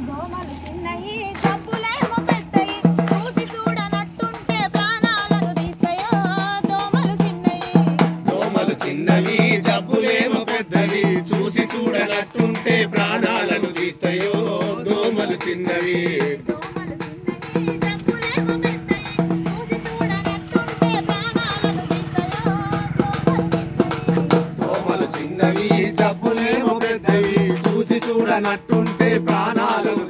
దోమలు చిన్నయి జబ్బులేమో పెద్దయి చూసి చూడనట్టుంటే ప్రాణాలను తీస్తాయో దోమలు చిన్నవి జబ్బులేమో పెద్దవి చూసి చూడనట్టుంటే ప్రాణాలను తీస్తాయో దోమలు చిన్నవి దోమలు చిన్నవి జబ్బులేమో పెద్దవి చూసి చూడనట్టుంటే ప్రాణాలను